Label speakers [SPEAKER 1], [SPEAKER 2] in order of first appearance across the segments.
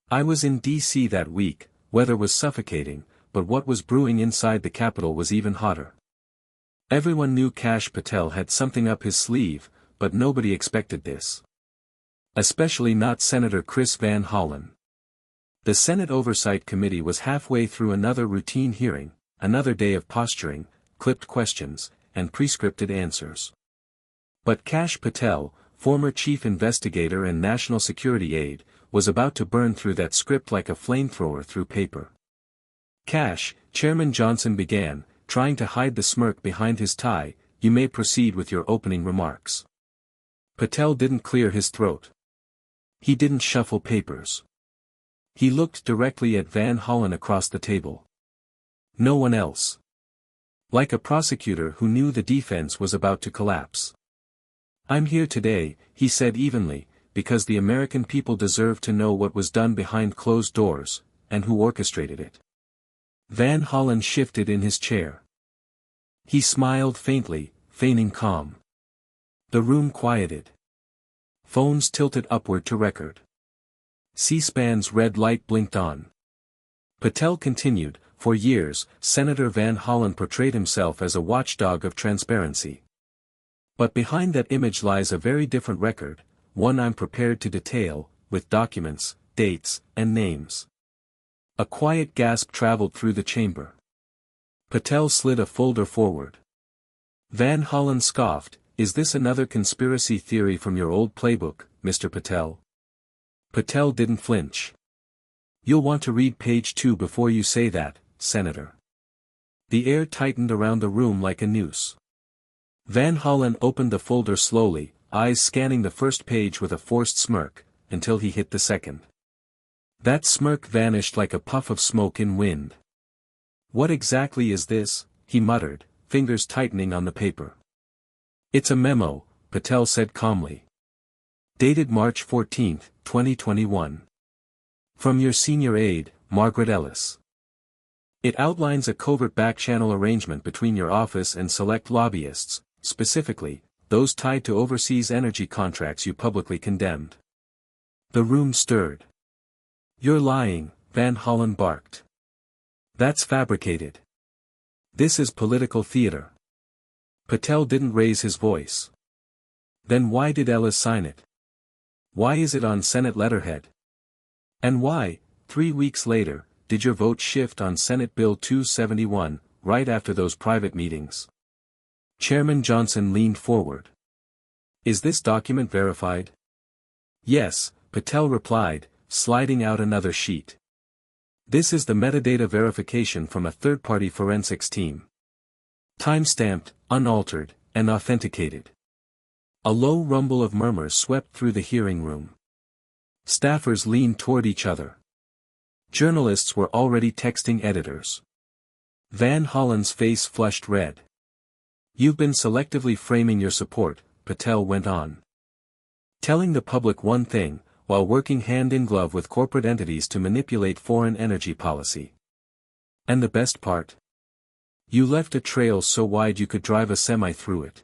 [SPEAKER 1] I was in D.C. that week. Weather was suffocating, but what was brewing inside the Capitol was even hotter. Everyone knew Kash Patel had something up his sleeve, but nobody expected this. Especially not Senator Chris Van Hollen. The Senate Oversight Committee was halfway through another routine hearing, another day of posturing, clipped questions, and prescripted answers. But Kash Patel, former chief investigator and national security aide, was about to burn through that script like a flamethrower through paper. Kash, Chairman Johnson began, trying to hide the smirk behind his tie, you may proceed with your opening remarks. Patel didn't clear his throat. He didn't shuffle papers. He looked directly at Van Hollen across the table. No one else. Like a prosecutor who knew the defense was about to collapse. I'm here today, he said evenly, because the American people deserve to know what was done behind closed doors, and who orchestrated it. Van Hollen shifted in his chair. He smiled faintly, feigning calm. The room quieted. Phones tilted upward to record. C-SPAN's red light blinked on. Patel continued, for years, Senator Van Hollen portrayed himself as a watchdog of transparency. But behind that image lies a very different record, one I'm prepared to detail, with documents, dates, and names. A quiet gasp traveled through the chamber. Patel slid a folder forward. Van Hollen scoffed, is this another conspiracy theory from your old playbook, Mr. Patel? Patel didn't flinch. You'll want to read page 2 before you say that, Senator. The air tightened around the room like a noose. Van Hollen opened the folder slowly, eyes scanning the first page with a forced smirk, until he hit the second. That smirk vanished like a puff of smoke in wind. What exactly is this? He muttered, fingers tightening on the paper. It's a memo, Patel said calmly. Dated March 14, 2021. From your senior aide, Margaret Ellis. It outlines a covert back-channel arrangement between your office and select lobbyists, specifically, those tied to overseas energy contracts you publicly condemned. The room stirred. You're lying, Van Hollen barked. That's fabricated. This is political theater. Patel didn't raise his voice. Then why did Ellis sign it? Why is it on Senate letterhead? And why, 3 weeks later, did your vote shift on Senate Bill 271, right after those private meetings? Chairman Johnson leaned forward. Is this document verified? Yes, Patel replied, sliding out another sheet. This is the metadata verification from a third-party forensics team. Time-stamped, unaltered, and authenticated. A low rumble of murmurs swept through the hearing room. Staffers leaned toward each other. Journalists were already texting editors. Van Hollen's face flushed red. You've been selectively framing your support, Patel went on. Telling the public one thing, while working hand-in-glove with corporate entities to manipulate foreign energy policy. And the best part? You left a trail so wide you could drive a semi through it.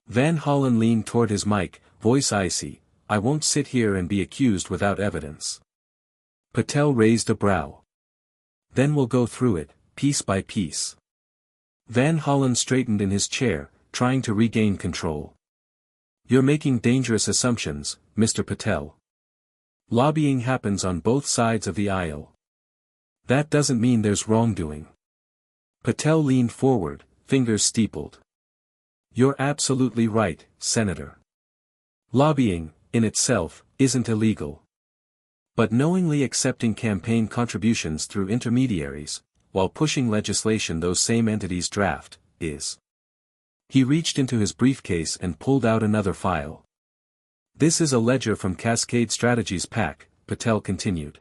[SPEAKER 1] Van Hollen leaned toward his mic, voice icy, I won't sit here and be accused without evidence. Patel raised a brow. Then we'll go through it, piece by piece. Van Hollen straightened in his chair, trying to regain control. You're making dangerous assumptions, Mr. Patel. Lobbying happens on both sides of the aisle. That doesn't mean there's wrongdoing. Patel leaned forward, fingers steepled. You're absolutely right, Senator. Lobbying, in itself, isn't illegal. But knowingly accepting campaign contributions through intermediaries, while pushing legislation those same entities draft, is. He reached into his briefcase and pulled out another file. This is a ledger from Cascade Strategies PAC, Patel continued.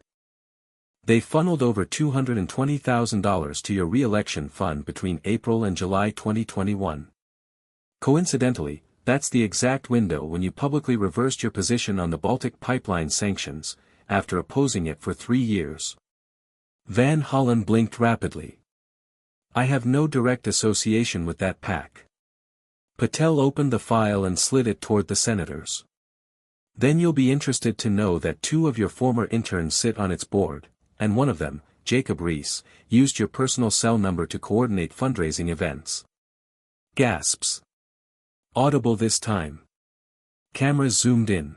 [SPEAKER 1] They funneled over $220,000 to your re-election fund between April and July 2021. Coincidentally, that's the exact window when you publicly reversed your position on the Baltic pipeline sanctions, after opposing it for 3 years. Van Hollen blinked rapidly. I have no direct association with that PAC. Patel opened the file and slid it toward the senators. Then you'll be interested to know that 2 of your former interns sit on its board, and one of them, Jacob Reese, used your personal cell number to coordinate fundraising events. Gasps. Audible this time. Cameras zoomed in.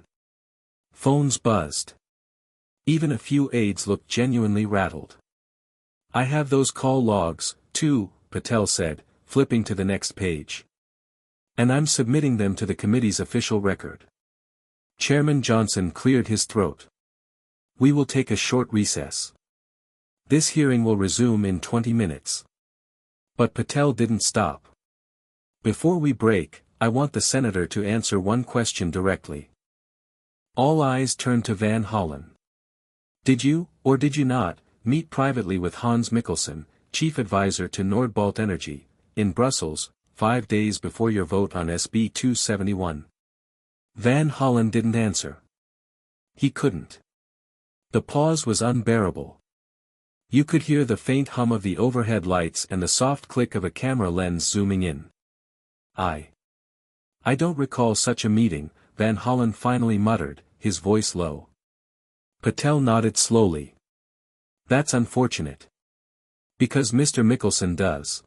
[SPEAKER 1] Phones buzzed. Even a few aides looked genuinely rattled. I have those call logs, too, Patel said, flipping to the next page. And I'm submitting them to the committee's official record. Chairman Johnson cleared his throat. We will take a short recess. This hearing will resume in 20 minutes. But Patel didn't stop. Before we break, I want the senator to answer one question directly. All eyes turned to Van Hollen. Did you, or did you not, meet privately with Hans Mikkelsen, chief advisor to Nordbolt Energy, in Brussels, 5 days before your vote on SB 271? Van Hollen didn't answer. He couldn't. The pause was unbearable. You could hear the faint hum of the overhead lights and the soft click of a camera lens zooming in. I don't recall such a meeting, Van Hollen finally muttered, his voice low. Patel nodded slowly. That's unfortunate. Because Mr. Mikkelsen does.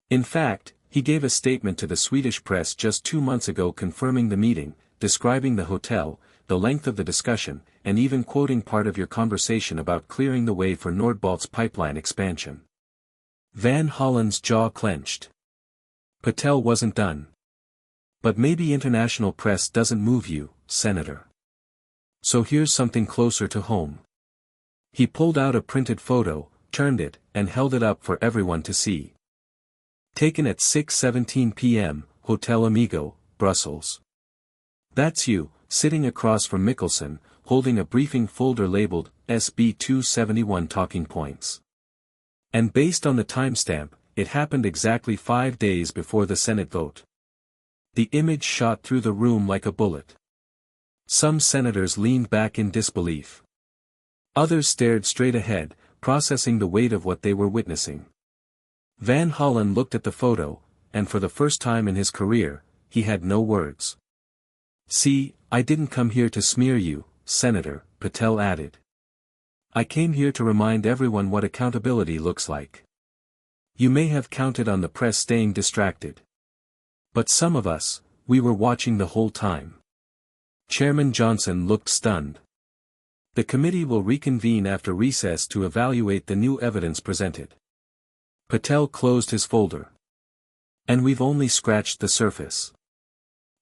[SPEAKER 1] In fact, he gave a statement to the Swedish press just 2 months ago confirming the meeting, describing the hotel, the length of the discussion, and even quoting part of your conversation about clearing the way for Nordbolt's pipeline expansion. Van Hollen's jaw clenched. Patel wasn't done. But maybe international press doesn't move you, Senator. So here's something closer to home. He pulled out a printed photo, turned it, and held it up for everyone to see. Taken at 6:17 p.m., Hotel Amigo, Brussels. That's you, sitting across from Mikkelsen, holding a briefing folder labeled SB 271 Talking Points. And based on the timestamp, it happened exactly 5 days before the Senate vote. The image shot through the room like a bullet. Some senators leaned back in disbelief. Others stared straight ahead, processing the weight of what they were witnessing. Van Hollen looked at the photo, and for the first time in his career, he had no words. See, I didn't come here to smear you, Senator, Patel added. I came here to remind everyone what accountability looks like. You may have counted on the press staying distracted. But some of us, we were watching the whole time. Chairman Johnson looked stunned. The committee will reconvene after recess to evaluate the new evidence presented. Patel closed his folder. And we've only scratched the surface.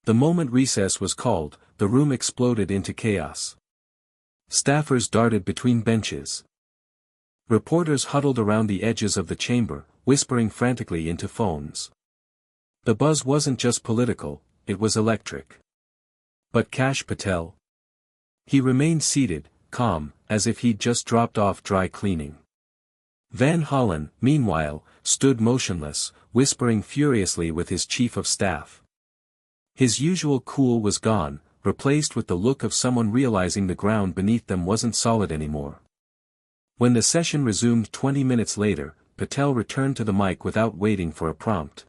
[SPEAKER 1] The moment recess was called, the room exploded into chaos. Staffers darted between benches. Reporters huddled around the edges of the chamber, whispering frantically into phones. The buzz wasn't just political, it was electric. But Kash Patel? He remained seated, calm, as if he'd just dropped off dry cleaning. Van Hollen, meanwhile, stood motionless, whispering furiously with his chief of staff. His usual cool was gone, replaced with the look of someone realizing the ground beneath them wasn't solid anymore. When the session resumed 20 minutes later, Patel returned to the mic without waiting for a prompt.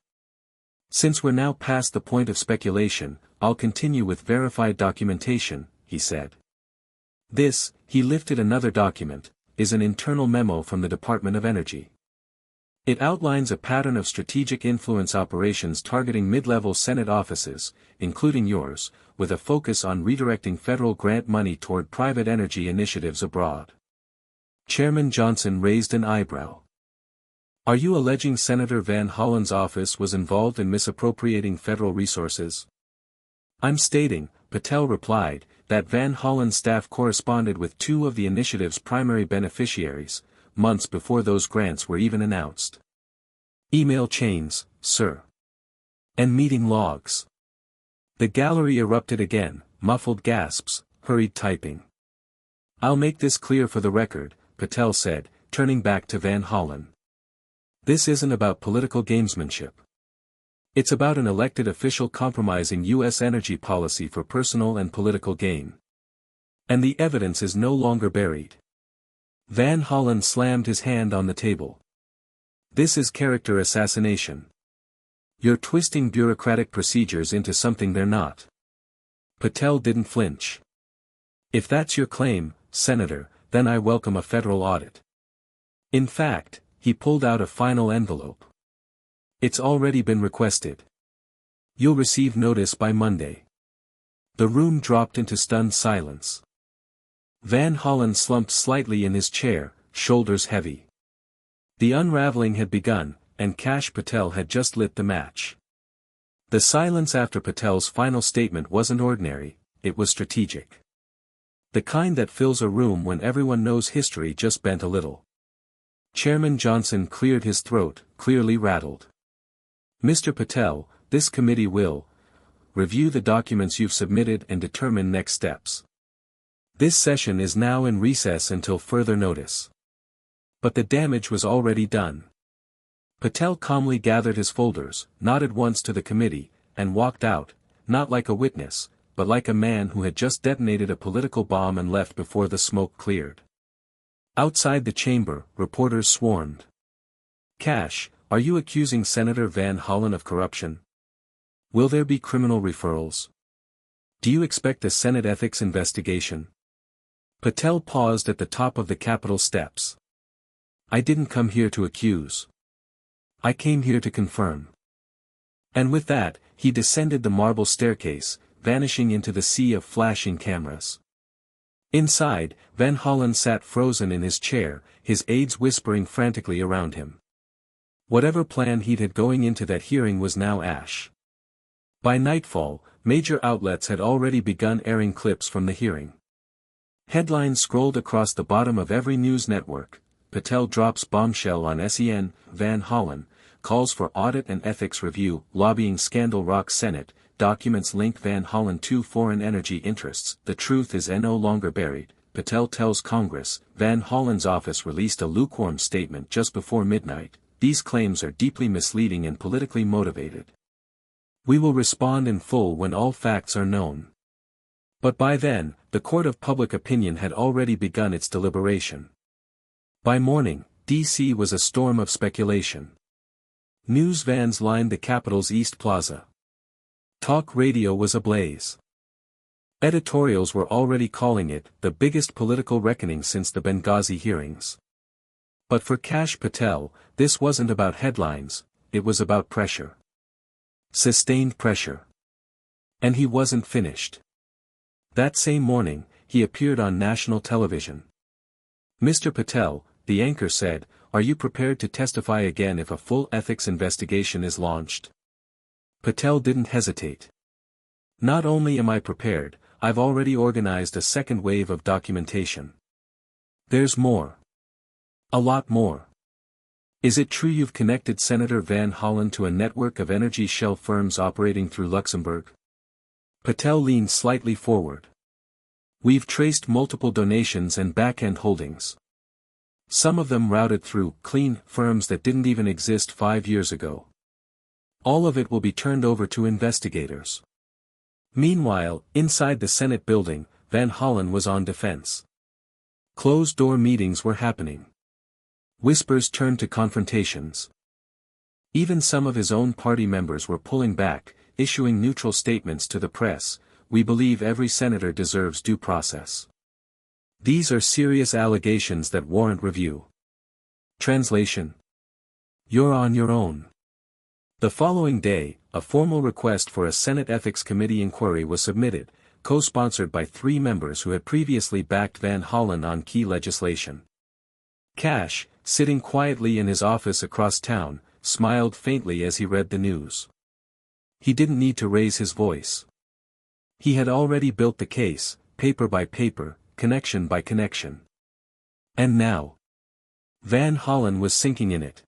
[SPEAKER 1] Since we're now past the point of speculation, I'll continue with verified documentation, he said. This, he lifted another document, is an internal memo from the Department of Energy. It outlines a pattern of strategic influence operations targeting mid-level Senate offices, including yours, with a focus on redirecting federal grant money toward private energy initiatives abroad. Chairman Johnson raised an eyebrow. Are you alleging Senator Van Hollen's office was involved in misappropriating federal resources? I'm stating, Patel replied, that Van Hollen's staff corresponded with 2 of the initiative's primary beneficiaries, months before those grants were even announced. Email chains, sir. And meeting logs. The gallery erupted again, muffled gasps, hurried typing. I'll make this clear for the record, Patel said, turning back to Van Hollen. This isn't about political gamesmanship. It's about an elected official compromising U.S. energy policy for personal and political gain. And the evidence is no longer buried. Van Hollen slammed his hand on the table. This is character assassination. You're twisting bureaucratic procedures into something they're not. Patel didn't flinch. If that's your claim, Senator, then I welcome a federal audit. In fact, he pulled out a final envelope. It's already been requested. You'll receive notice by Monday. The room dropped into stunned silence. Van Hollen slumped slightly in his chair, shoulders heavy. The unraveling had begun, and Kash Patel had just lit the match. The silence after Patel's final statement wasn't ordinary, it was strategic. The kind that fills a room when everyone knows history just bent a little. Chairman Johnson cleared his throat, clearly rattled. Mr. Patel, this committee will review the documents you've submitted and determine next steps. This session is now in recess until further notice. But the damage was already done. Patel calmly gathered his folders, nodded once to the committee, and walked out, not like a witness, but like a man who had just detonated a political bomb and left before the smoke cleared. Outside the chamber, reporters swarmed. Kash, are you accusing Senator Van Hollen of corruption? Will there be criminal referrals? Do you expect a Senate ethics investigation? Patel paused at the top of the Capitol steps. I didn't come here to accuse. I came here to confirm. And with that, he descended the marble staircase, vanishing into the sea of flashing cameras. Inside, Van Hollen sat frozen in his chair, his aides whispering frantically around him. Whatever plan he'd had going into that hearing was now ash. By nightfall, major outlets had already begun airing clips from the hearing. Headlines scrolled across the bottom of every news network. Patel drops bombshell on SEN, Van Hollen, calls for audit and ethics review, lobbying scandal rocks Senate, documents link Van Hollen to foreign energy interests, the truth is no longer buried, Patel tells Congress, Van Hollen's office released a lukewarm statement just before midnight, these claims are deeply misleading and politically motivated. We will respond in full when all facts are known. But by then, the court of public opinion had already begun its deliberation. By morning, D.C. was a storm of speculation. News vans lined the Capitol's East Plaza. Talk radio was ablaze. Editorials were already calling it the biggest political reckoning since the Benghazi hearings. But for Kash Patel, this wasn't about headlines, it was about pressure. Sustained pressure. And he wasn't finished. That same morning, he appeared on national television. Mr. Patel, the anchor said, are you prepared to testify again if a full ethics investigation is launched? Patel didn't hesitate. Not only am I prepared, I've already organized a second wave of documentation. There's more. A lot more. Is it true you've connected Senator Van Hollen to a network of energy shell firms operating through Luxembourg? Patel leaned slightly forward. We've traced multiple donations and back-end holdings. Some of them routed through clean firms that didn't even exist 5 years ago. All of it will be turned over to investigators. Meanwhile, inside the Senate building, Van Hollen was on defense. Closed-door meetings were happening. Whispers turned to confrontations. Even some of his own party members were pulling back, issuing neutral statements to the press. We believe every senator deserves due process. These are serious allegations that warrant review. Translation. You're on your own. The following day, a formal request for a Senate Ethics Committee inquiry was submitted, co-sponsored by 3 members who had previously backed Van Hollen on key legislation. Kash, sitting quietly in his office across town, smiled faintly as he read the news. He didn't need to raise his voice. He had already built the case, paper by paper, connection by connection. And now, Van Hollen was sinking in it.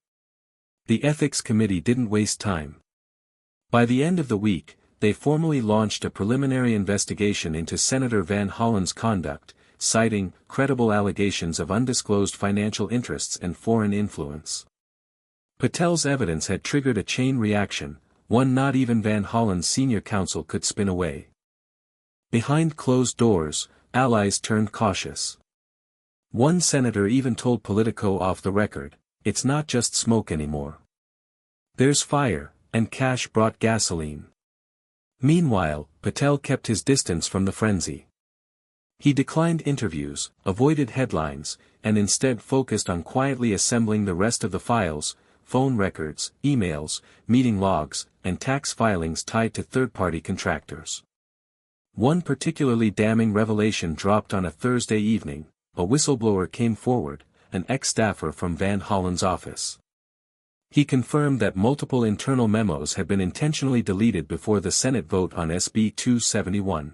[SPEAKER 1] The Ethics Committee didn't waste time. By the end of the week, they formally launched a preliminary investigation into Senator Van Hollen's conduct, citing credible allegations of undisclosed financial interests and foreign influence. Patel's evidence had triggered a chain reaction, one not even Van Hollen's senior counsel could spin away. Behind closed doors, allies turned cautious. One senator even told Politico off the record, it's not just smoke anymore. There's fire, and Kash brought gasoline. Meanwhile, Patel kept his distance from the frenzy. He declined interviews, avoided headlines, and instead focused on quietly assembling the rest of the files, phone records, emails, meeting logs, and tax filings tied to third-party contractors. One particularly damning revelation dropped on a Thursday evening. A whistleblower came forward, an ex-staffer from Van Hollen's office. He confirmed that multiple internal memos had been intentionally deleted before the Senate vote on SB 271.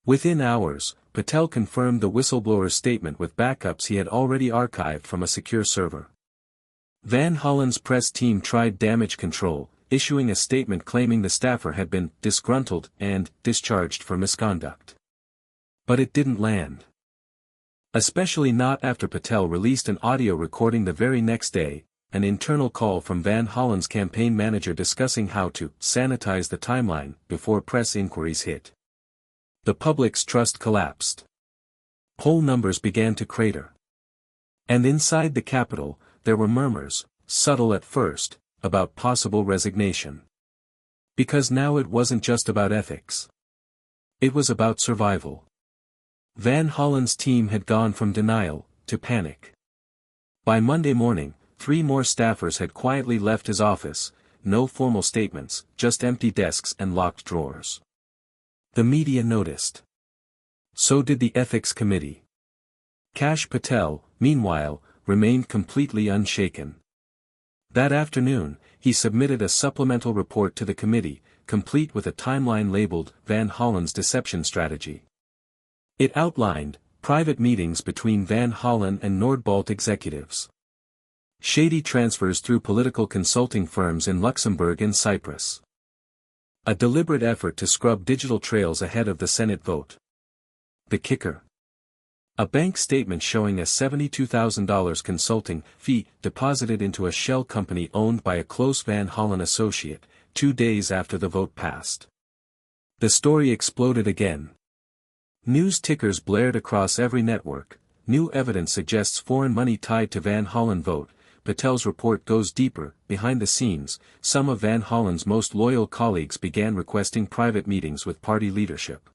[SPEAKER 1] Within hours, Patel confirmed the whistleblower's statement with backups he had already archived from a secure server. Van Hollen's press team tried damage control, issuing a statement claiming the staffer had been disgruntled and discharged for misconduct. But it didn't land. Especially not after Patel released an audio recording the very next day, an internal call from Van Hollen's campaign manager discussing how to sanitize the timeline before press inquiries hit. The public's trust collapsed. Poll numbers began to crater. And inside the Capitol, there were murmurs, subtle at first, about possible resignation. Because now it wasn't just about ethics. It was about survival. Van Hollen's team had gone from denial to panic. By Monday morning, 3 more staffers had quietly left his office, no formal statements, just empty desks and locked drawers. The media noticed. So did the Ethics Committee. Kash Patel, meanwhile, remained completely unshaken. That afternoon, he submitted a supplemental report to the committee, complete with a timeline labeled Van Hollen's Deception Strategy. It outlined private meetings between Van Hollen and Nordbolt executives. Shady transfers through political consulting firms in Luxembourg and Cyprus. A deliberate effort to scrub digital trails ahead of the Senate vote. The kicker. A bank statement showing a $72,000 consulting fee deposited into a shell company owned by a close Van Hollen associate, 2 days after the vote passed. The story exploded again. News tickers blared across every network. New evidence suggests foreign money tied to Van Hollen vote. Patel's report goes deeper. Behind the scenes, some of Van Hollen's most loyal colleagues began requesting private meetings with party leadership.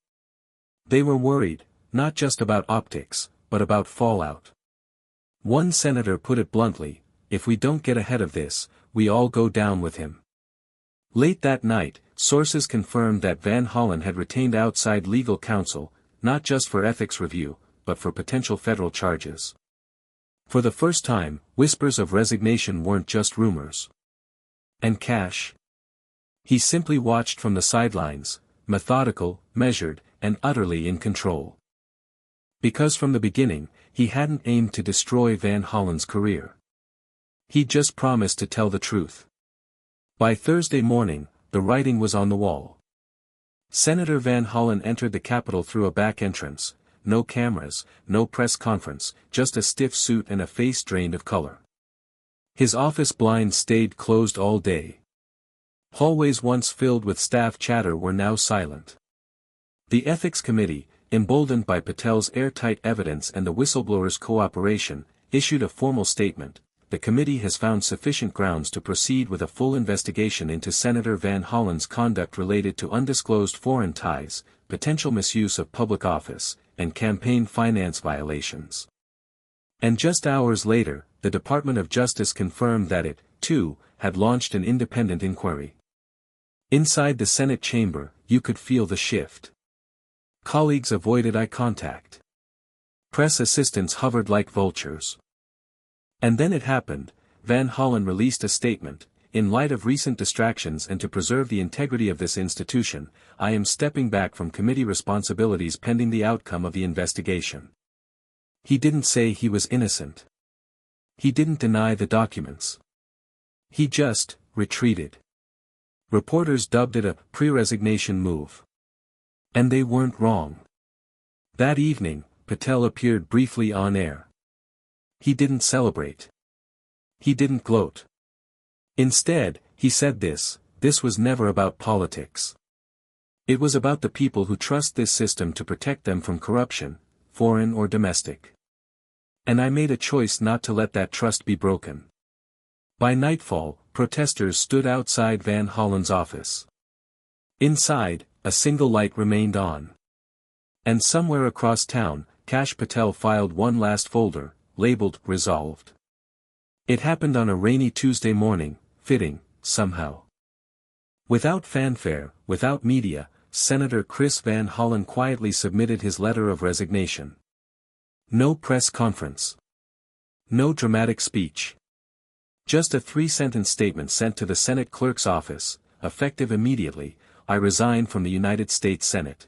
[SPEAKER 1] They were worried, not just about optics, but about fallout. One senator put it bluntly, "If we don't get ahead of this, we all go down with him." Late that night, sources confirmed that Van Hollen had retained outside legal counsel, not just for ethics review, but for potential federal charges. For the first time, whispers of resignation weren't just rumors. And Kash? He simply watched from the sidelines, methodical, measured, and utterly in control. Because from the beginning, he hadn't aimed to destroy Van Hollen's career. He just promised to tell the truth. By Thursday morning, the writing was on the wall. Senator Van Hollen entered the Capitol through a back entrance, no cameras, no press conference, just a stiff suit and a face drained of color. His office blinds stayed closed all day. Hallways once filled with staff chatter were now silent. The Ethics Committee, emboldened by Patel's airtight evidence and the whistleblower's cooperation, issued a formal statement. The committee has found sufficient grounds to proceed with a full investigation into Senator Van Hollen's conduct related to undisclosed foreign ties, potential misuse of public office, and campaign finance violations. And just hours later, the Department of Justice confirmed that it, too, had launched an independent inquiry. Inside the Senate chamber, you could feel the shift. Colleagues avoided eye contact. Press assistants hovered like vultures. And then it happened. Van Hollen released a statement. "In light of recent distractions and to preserve the integrity of this institution, I am stepping back from committee responsibilities pending the outcome of the investigation." He didn't say he was innocent. He didn't deny the documents. He just retreated. Reporters dubbed it a pre-resignation move. And they weren't wrong. That evening, Patel appeared briefly on air. He didn't celebrate. He didn't gloat. Instead, he said this was never about politics. It was about the people who trust this system to protect them from corruption, foreign or domestic. And I made a choice not to let that trust be broken. By nightfall, protesters stood outside Van Hollen's office. Inside, a single light remained on. And somewhere across town, Kash Patel filed one last folder, labeled Resolved. It happened on a rainy Tuesday morning, fitting, somehow. Without fanfare, without media, Senator Chris Van Hollen quietly submitted his letter of resignation. No press conference. No dramatic speech. Just a 3-sentence statement sent to the Senate clerk's office, effective immediately: I resign from the United States Senate.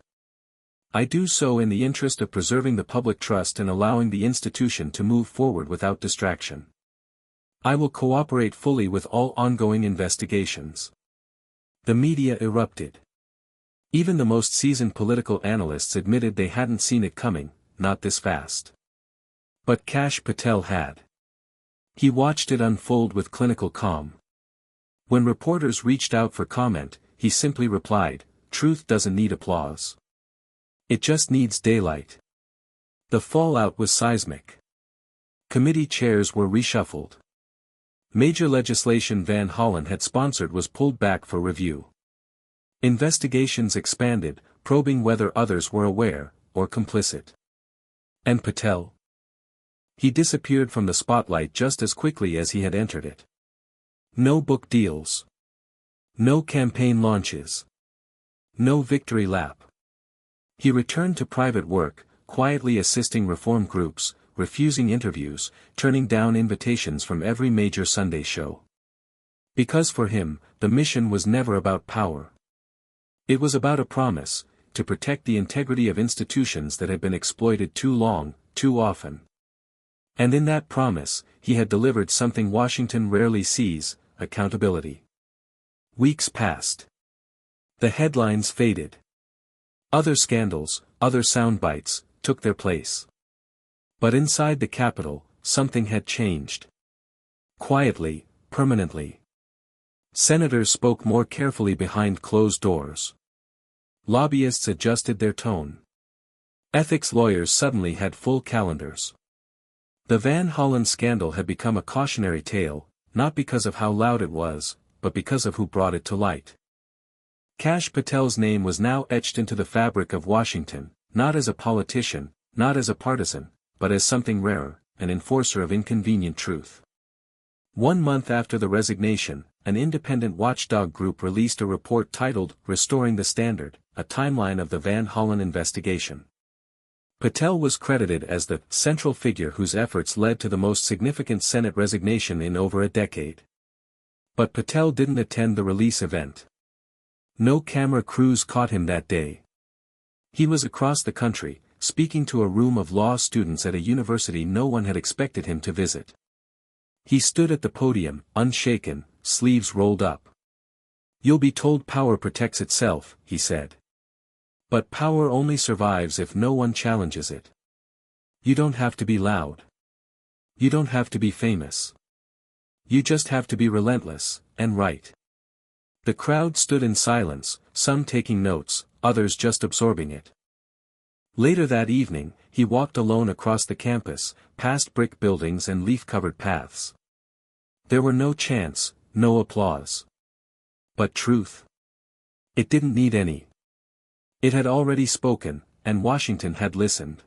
[SPEAKER 1] I do so in the interest of preserving the public trust and allowing the institution to move forward without distraction. I will cooperate fully with all ongoing investigations. The media erupted. Even the most seasoned political analysts admitted they hadn't seen it coming, not this fast. But Kash Patel had. He watched it unfold with clinical calm. When reporters reached out for comment, he simply replied, "Truth doesn't need applause. It just needs daylight." The fallout was seismic. Committee chairs were reshuffled. Major legislation Van Hollen had sponsored was pulled back for review. Investigations expanded, probing whether others were aware, or complicit. And Patel? He disappeared from the spotlight just as quickly as he had entered it. No book deals. No campaign launches. No victory lap. He returned to private work, quietly assisting reform groups, refusing interviews, turning down invitations from every major Sunday show. Because for him, the mission was never about power. It was about a promise, to protect the integrity of institutions that had been exploited too long, too often. And in that promise, he had delivered something Washington rarely sees: accountability. Weeks passed. The headlines faded. Other scandals, other soundbites, took their place. But inside the Capitol, something had changed. Quietly, permanently. Senators spoke more carefully behind closed doors. Lobbyists adjusted their tone. Ethics lawyers suddenly had full calendars. The Van Hollen scandal had become a cautionary tale, not because of how loud it was, but because of who brought it to light. Kash Patel's name was now etched into the fabric of Washington, not as a politician, not as a partisan, but as something rarer, an enforcer of inconvenient truth. 1 month after the resignation, an independent watchdog group released a report titled "Restoring the Standard," a timeline of the Van Hollen investigation. Patel was credited as the central figure whose efforts led to the most significant Senate resignation in over a decade. But Patel didn't attend the release event. No camera crews caught him that day. He was across the country, speaking to a room of law students at a university no one had expected him to visit. He stood at the podium, unshaken, sleeves rolled up. "You'll be told power protects itself," he said. "But power only survives if no one challenges it. You don't have to be loud. You don't have to be famous. You just have to be relentless, and right." The crowd stood in silence, some taking notes, others just absorbing it. Later that evening, he walked alone across the campus, past brick buildings and leaf-covered paths. There were no chants, no applause. But truth? It didn't need any. It had already spoken, and Washington had listened.